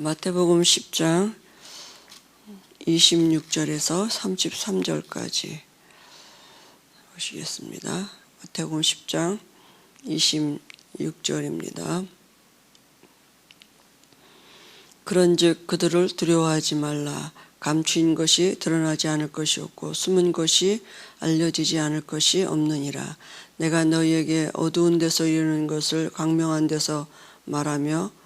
마태복음 10장 26절에서 33절까지 보시겠습니다. 마태복음 10장 26절입니다. 그런즉 그들을 두려워하지 말라. 감추인 것이 드러나지 않을 것이 없고 숨은 것이 알려지지 않을 것이 없느니라. 내가 너희에게 어두운 데서 이르는 것을 광명한 데서 말하며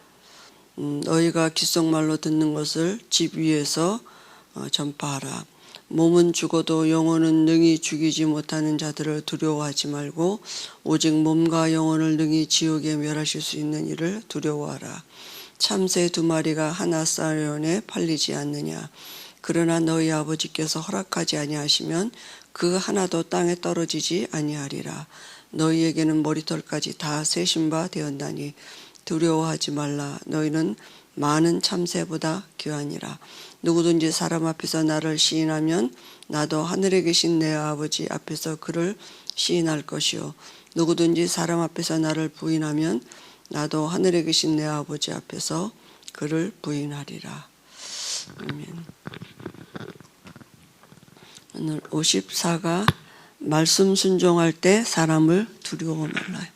너희가 귓속말로 듣는 것을 집 위에서 전파하라. 몸은 죽어도 영혼은 능히 죽이지 못하는 자들을 두려워하지 말고 오직 몸과 영혼을 능히 지옥에 멸하실 수 있는 이를 두려워하라. 참새 2마리가 하나 쌀원에 팔리지 않느냐. 그러나 너희 아버지께서 허락하지 아니하시면 그 하나도 땅에 떨어지지 아니하리라. 너희에게는 머리털까지 다 세신 바 되었나니 두려워하지 말라. 너희는 많은 참새보다 귀하니라. 누구든지 사람 앞에서 나를 시인하면 나도 하늘에 계신 내 아버지 앞에서 그를 시인할 것이요. 누구든지 사람 앞에서 나를 부인하면 나도 하늘에 계신 내 아버지 앞에서 그를 부인하리라. 아멘. 오늘 54가 말씀 순종할 때 사람을 두려워 말라요.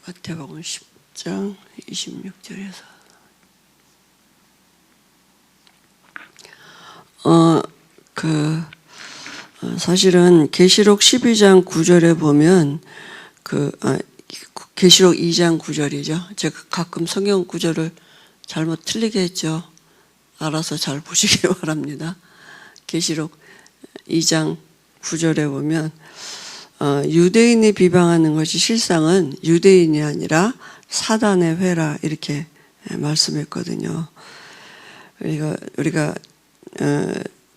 마태복음 10장 26절에서 사실은 계시록 12장 9절에 보면 계시록 2장 9절이죠. 제가 가끔 성경 구절을 잘못 틀리게 했죠. 알아서 잘 보시기 바랍니다. 계시록 2장 9절에 보면 유대인이 비방하는 것이 실상은 유대인이 아니라 사단의 회라 이렇게 말씀했거든요. 우리가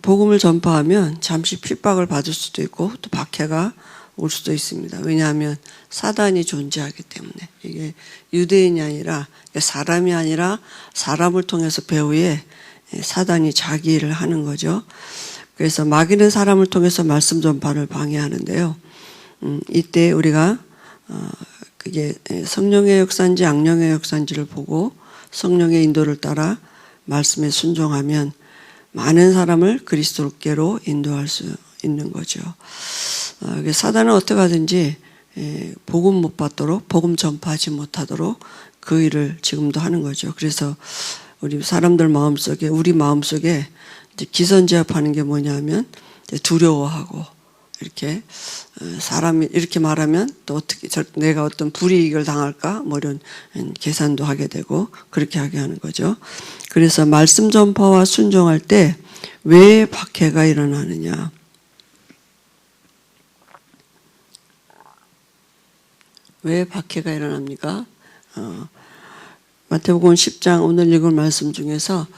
복음을 전파하면 잠시 핍박을 받을 수도 있고 또 박해가 올 수도 있습니다. 왜냐하면 사단이 존재하기 때문에. 이게 유대인이 아니라 사람이 아니라 사람을 통해서 배후에 사단이 자기 일을 하는 거죠. 그래서 마귀는 사람을 통해서 말씀 전파를 방해하는데요. 이때 우리가 그게 성령의 역사인지 악령의 역사인지를 보고 성령의 인도를 따라 말씀에 순종하면 많은 사람을 그리스도께로 인도할 수 있는 거죠. 사단은 어떻게 하든지 복음 못 받도록, 복음 전파하지 못하도록 그 일을 지금도 하는 거죠. 그래서 우리 사람들 마음속에, 우리 마음속에 기선제압하는 게 뭐냐면 두려워하고 이렇게 사람이 이렇게 말하면 또 어떻게 내가 어떤 불이익을 당할까 뭐 이런 계산도 하게 되고 그렇게 하게 하는 거죠. 그래서 말씀 전파와 순종할 때 왜 박해가 일어나느냐? 왜 박해가 일어납니까? 마태복음 10장 오늘 읽은 말씀 중에서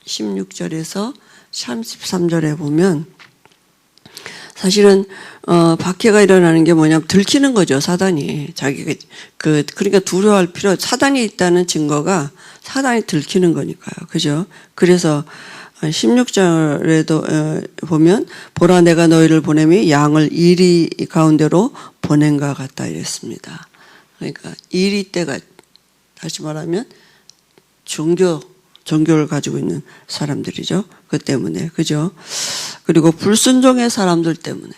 16절에서 33절에 보면 사실은 박해가 일어나는 게 뭐냐면 들키는 거죠. 사단이 자기가 그러니까 두려워할 필요. 사단이 있다는 증거가 사단이 들키는 거니까요. 그죠? 그래서 16절에도 보면 보라 내가 너희를 보내미 양을 이리 가운데로 보낸가 같다 이랬습니다. 그러니까 이리 때가 다시 말하면 종교를 가지고 있는 사람들이죠. 그 때문에. 그죠? 그리고 불순종의 사람들 때문에.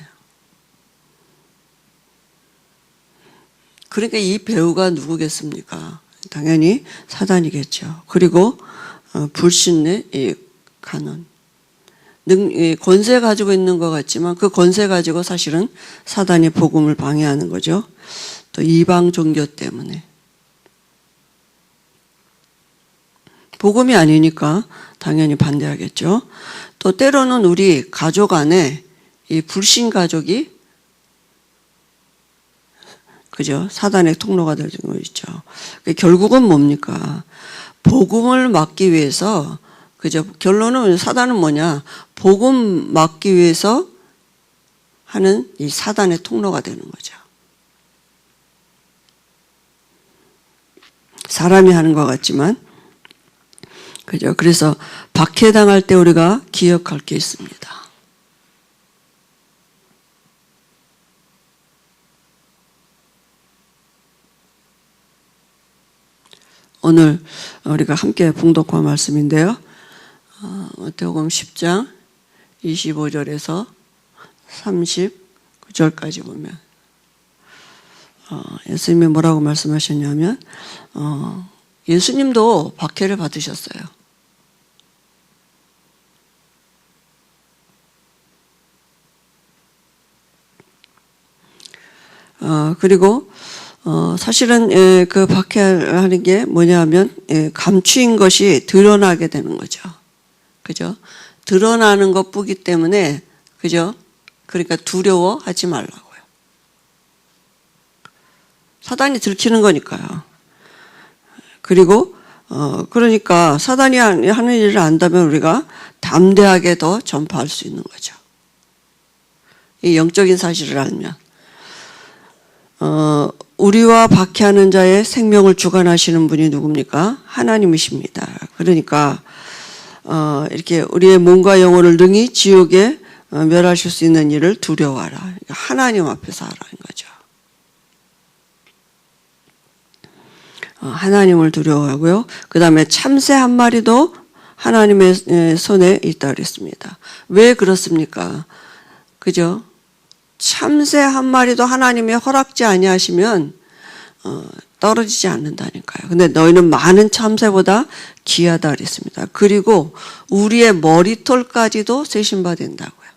그러니까 이 배우가 누구겠습니까? 당연히 사단이겠죠. 그리고 불신의 이 간언. 권세 가지고 있는 것 같지만 그 권세 가지고 사실은 사단이 복음을 방해하는 거죠. 또 이방 종교 때문에. 복음이 아니니까 당연히 반대하겠죠. 또 때로는 우리 가족 안에 이 불신 가족이 그죠? 사단의 통로가 될 수 있죠. 결국은 뭡니까? 복음을 막기 위해서 그죠? 결론은 사단은 뭐냐? 복음 막기 위해서 하는 이 사단의 통로가 되는 거죠. 사람이 하는 것 같지만, 그죠? 그래서 박해당할 때 우리가 기억할 게 있습니다. 오늘 우리가 함께 봉독한 말씀인데요. 마태복음 10장 25절에서 39절까지 보면 예수님이 뭐라고 말씀하셨냐면 예수님도 박해를 받으셨어요. 그리고 사실은 그 박해하는 게 뭐냐면 감추인 것이 드러나게 되는 거죠. 그죠? 드러나는 것뿐이기 때문에, 그죠? 그러니까 두려워하지 말라고요. 사단이 들키는 거니까요. 그리고 그러니까 사단이 하는 일을 안다면 우리가 담대하게 더 전파할 수 있는 거죠. 이 영적인 사실을 알면. 우리와 박해하는 자의 생명을 주관하시는 분이 누굽니까? 하나님이십니다. 그러니까 이렇게 우리의 몸과 영혼을 능히 지옥에 멸하실 수 있는 일을 두려워하라. 하나님 앞에서 하라는 거죠. 하나님을 두려워하고요. 그 다음에 참새 한 마리도 하나님의 손에 있다 그랬습니다. 왜 그렇습니까? 그죠? 참새 한 마리도 하나님의 허락지 아니하시면 떨어지지 않는다니까요. 근데 너희는 많은 참새보다 귀하다 그랬습니다. 그리고 우리의 머리털까지도 세신받는다고요.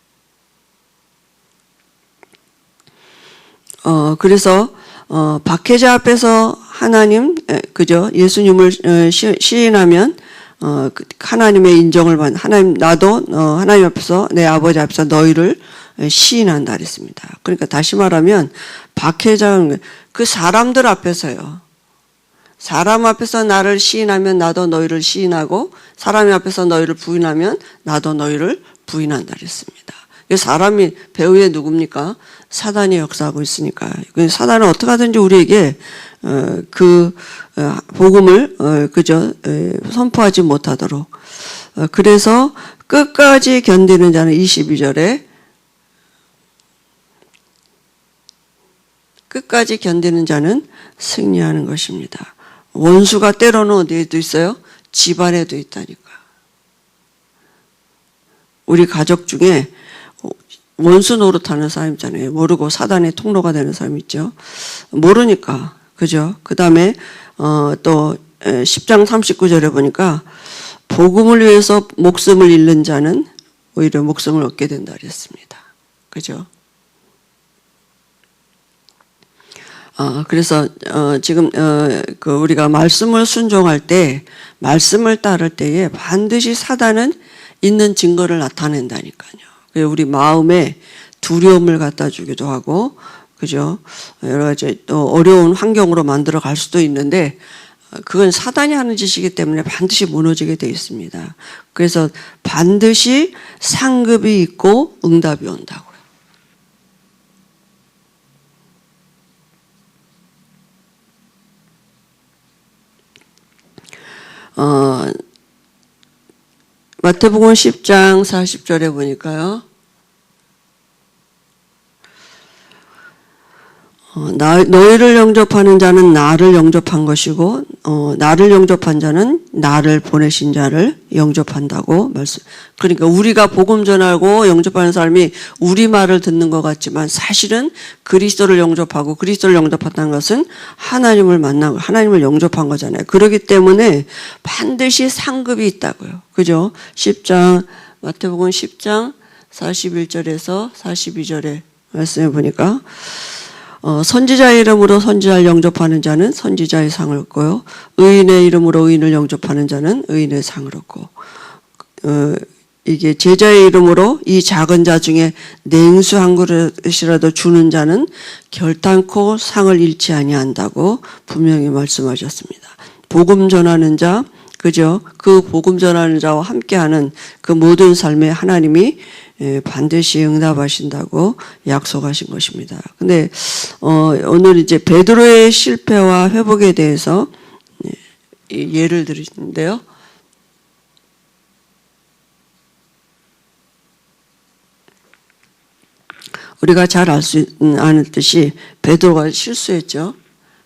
그래서 박해자 앞에서 하나님, 그죠? 예수님을 시인하면 하나님의 인정을 받는, 나도 하나님 앞에서, 내 아버지 앞에서 너희를 시인한다 그랬습니다. 그러니까 다시 말하면 박해자는 그 사람들 앞에서요. 사람 앞에서 나를 시인하면 나도 너희를 시인하고, 사람 앞에서 너희를 부인하면 나도 너희를 부인한다 그랬습니다. 사람이 배후에 누굽니까? 사단이 역사하고 있으니까요. 사단은 어떻게 하든지 우리에게 그 복음을 그저 선포하지 못하도록. 그래서 끝까지 견디는 자는 22절에 끝까지 견디는 자는 승리하는 것입니다. 원수가 때로는 어디에도 있어요? 집안에도 있다니까. 우리 가족 중에 원수 노릇하는 사람 있잖아요. 모르고 사단의 통로가 되는 사람 있죠. 모르니까. 그죠? 그 다음에 또 10장 39절에 보니까 복음을 위해서 목숨을 잃는 자는 오히려 목숨을 얻게 된다 그랬습니다. 그죠? 그래서 지금 우리가 말씀을 순종할 때, 말씀을 따를 때에 반드시 사단은 있는 증거를 나타낸다니까요. 우리 마음에 두려움을 갖다 주기도 하고, 그죠? 여러 가지 또 어려운 환경으로 만들어 갈 수도 있는데, 그건 사단이 하는 짓이기 때문에 반드시 무너지게 되어 있습니다. 그래서 반드시 상급이 있고 응답이 온다고요. 마태복음 10장 40절에 보니까요. 너희를 영접하는 자는 나를 영접한 것이고 나를 영접한 자는 나를 보내신 자를 영접한다고 말씀. 그러니까 우리가 복음 전하고 영접하는 사람이 우리 말을 듣는 것 같지만 사실은 그리스도를 영접하고 그리스도를 영접한다는 것은 하나님을 만나고 하나님을 영접한 거잖아요. 그렇기 때문에 반드시 상급이 있다고요. 그죠? 10장 마태복음 10장 41절에서 42절에 말씀해 보니까 선지자의 이름으로 선지자를 영접하는 자는 선지자의 상을 얻고요. 의인의 이름으로 의인을 영접하는 자는 의인의 상을 얻고 이게 제자의 이름으로 이 작은 자 중에 냉수 한 그릇이라도 주는 자는 결단코 상을 잃지 아니한다고 분명히 말씀하셨습니다. 복음 전하는 자, 그죠? 그 복음 전하는 자와 함께하는 그 모든 삶에 하나님이 반드시 응답하신다고 약속하신 것입니다. 근데 오늘 이제 베드로의 실패와 회복에 대해서 예를 드리는데요. 우리가 잘 아는 듯이 베드로가 실수했죠.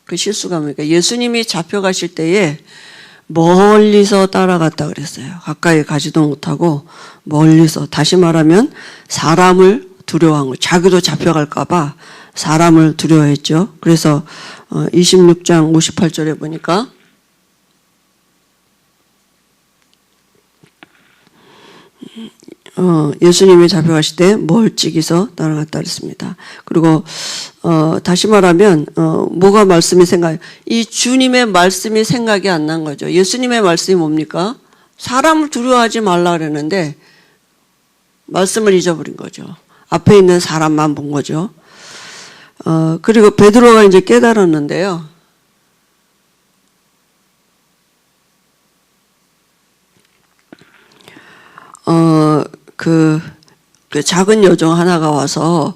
그 실수가 뭡니까? 예수님이 잡혀가실 때에 멀리서 따라갔다 그랬어요. 가까이 가지도 못하고 멀리서, 다시 말하면 사람을 두려워한 거예요. 자기도 잡혀갈까 봐 사람을 두려워했죠. 그래서 26장 58절에 보니까 예수님이 잡혀가실 때 멀찍이서 따라갔다 그랬습니다. 그리고 다시 말하면 뭐가 말씀이 이 주님의 말씀이 생각이 안 난 거죠. 예수님의 말씀이 뭡니까? 사람을 두려워하지 말라 그랬는데 말씀을 잊어버린 거죠. 앞에 있는 사람만 본 거죠. 그리고 베드로가 이제 깨달았는데요. 그 작은 여종 하나가 와서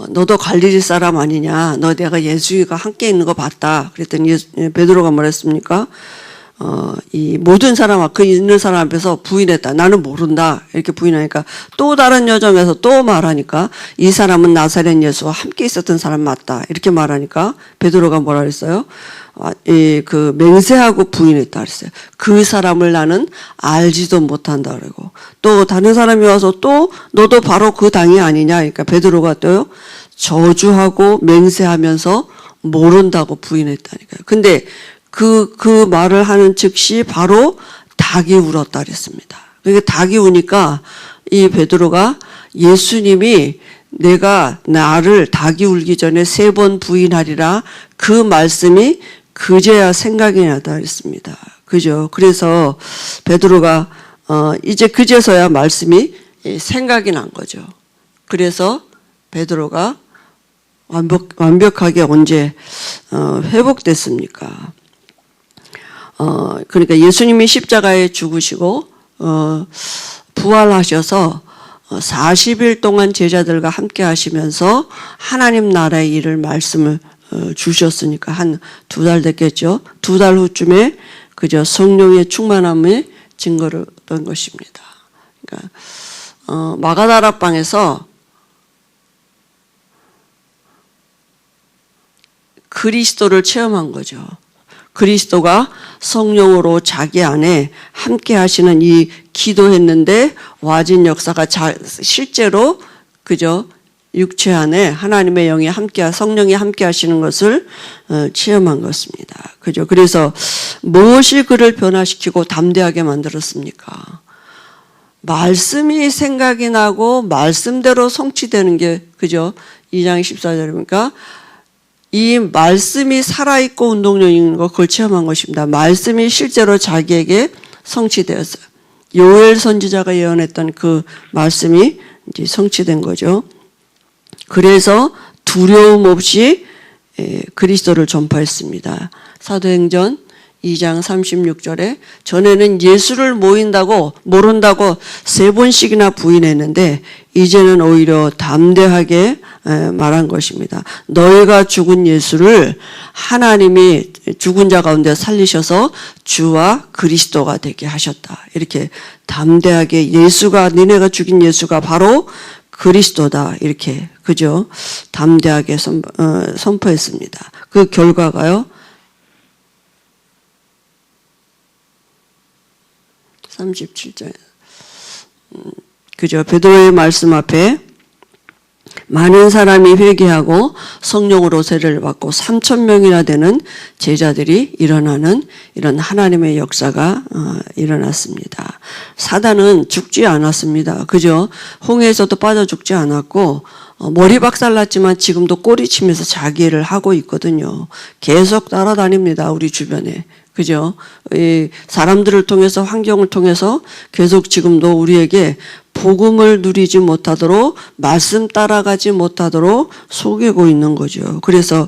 너도 갈릴리 사람 아니냐? 너 내가 예수가 함께 있는 거 봤다. 그랬더니 베드로가 뭐랬습니까? 이 모든 사람, 그 있는 사람 앞에서 부인했다. 나는 모른다. 이렇게 부인하니까 또 다른 여정에서 또 말하니까 이 사람은 나사렛 예수와 함께 있었던 사람 맞다. 이렇게 말하니까 베드로가 뭐라 그랬어요? 그 맹세하고 부인했다 그랬어요. 그 사람을 나는 알지도 못한다 그러고, 또 다른 사람이 와서 또 너도 바로 그 당이 아니냐. 그러니까 베드로가 또요 저주하고 맹세하면서 모른다고 부인했다니까요. 근데 그 말을 하는 즉시 바로 닭이 울었다 그랬습니다. 그러니까 닭이 우니까 이 베드로가 예수님이 내가 나를 닭이 울기 전에 3번 부인하리라, 그 말씀이 그제야 생각이 나다 그랬습니다. 그죠? 그래서 베드로가 이제 그제서야 말씀이 생각이 난 거죠. 그래서 베드로가 완벽하게 언제 회복됐습니까? 그러니까 예수님이 십자가에 죽으시고 부활하셔서 40일 동안 제자들과 함께 하시면서 하나님 나라의 일을 말씀을 주셨으니까 한 2달 됐겠죠. 2달 후쯤에 그저 성령의 충만함의 증거를 얻은 것입니다. 그러니까 마가다라방에서 그리스도를 체험한 거죠. 그리스도가 성령으로 자기 안에 함께 하시는 이 기도했는데 와진 역사가 실제로 그저 육체 안에 하나님의 영이 함께, 성령이 함께 하시는 것을 체험한 것입니다. 그죠? 그래서 무엇이 그를 변화시키고 담대하게 만들었습니까? 말씀이 생각이 나고 말씀대로 성취되는 게, 그죠? 2장 14절입니까? 이 말씀이 살아있고 운동력인 거, 그걸 체험한 것입니다. 말씀이 실제로 자기에게 성취되었어요. 요엘 선지자가 예언했던 그 말씀이 이제 성취된 거죠. 그래서 두려움 없이 그리스도를 전파했습니다. 사도행전 2장 36절에 전에는 예수를 모른다고 3번씩이나 부인했는데 이제는 오히려 담대하게 말한 것입니다. 너희가 죽은 예수를 하나님이 죽은 자 가운데 살리셔서 주와 그리스도가 되게 하셨다. 이렇게 담대하게 니네가 죽인 예수가 바로 그리스도다. 이렇게, 그죠? 담대하게 선포했습니다. 그 결과가요. 37절. 그죠? 베드로의 말씀 앞에 많은 사람이 회개하고 성령으로 세례를 받고 3,000명이나 되는 제자들이 일어나는 이런 하나님의 역사가 일어났습니다. 사단은 죽지 않았습니다. 그죠? 홍해에서도 빠져 죽지 않았고 머리 박살났지만 지금도 꼬리치면서 자기 일을 하고 있거든요. 계속 따라다닙니다. 우리 주변에. 그죠? 이 사람들을 통해서, 환경을 통해서 계속 지금도 우리에게 복음을 누리지 못하도록, 말씀 따라가지 못하도록 속이고 있는 거죠. 그래서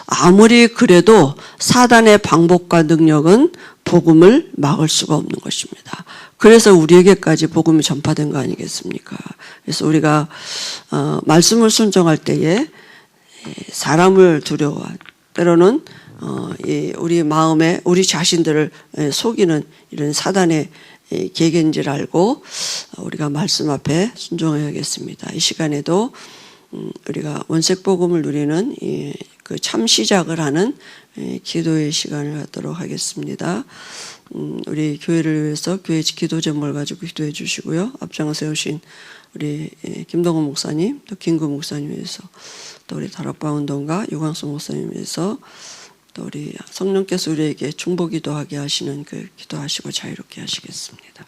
아무리 그래도 사단의 방법과 능력은 복음을 막을 수가 없는 것입니다. 그래서 우리에게까지 복음이 전파된 거 아니겠습니까? 그래서 우리가 말씀을 순종할 때에 사람을 두려워, 때로는 우리 마음에 우리 자신들을 속이는 이런 사단의 계계인 줄 알고 우리가 말씀 앞에 순종해야겠습니다. 이 시간에도 우리가 원색복음을 누리는 그 참 시작을 하는 기도의 시간을 갖도록 하겠습니다. 우리 교회를 위해서 교회 기도 제목을 가지고 기도해 주시고요. 앞장을 세우신 우리 김동원 목사님, 또 김구 목사님 위해서, 또 우리 다락방 운동가 유광수 목사님 위해서, 또 우리 성령께서 우리에게 중보 기도하게 하시는 그 기도하시고 자유롭게 하시겠습니다.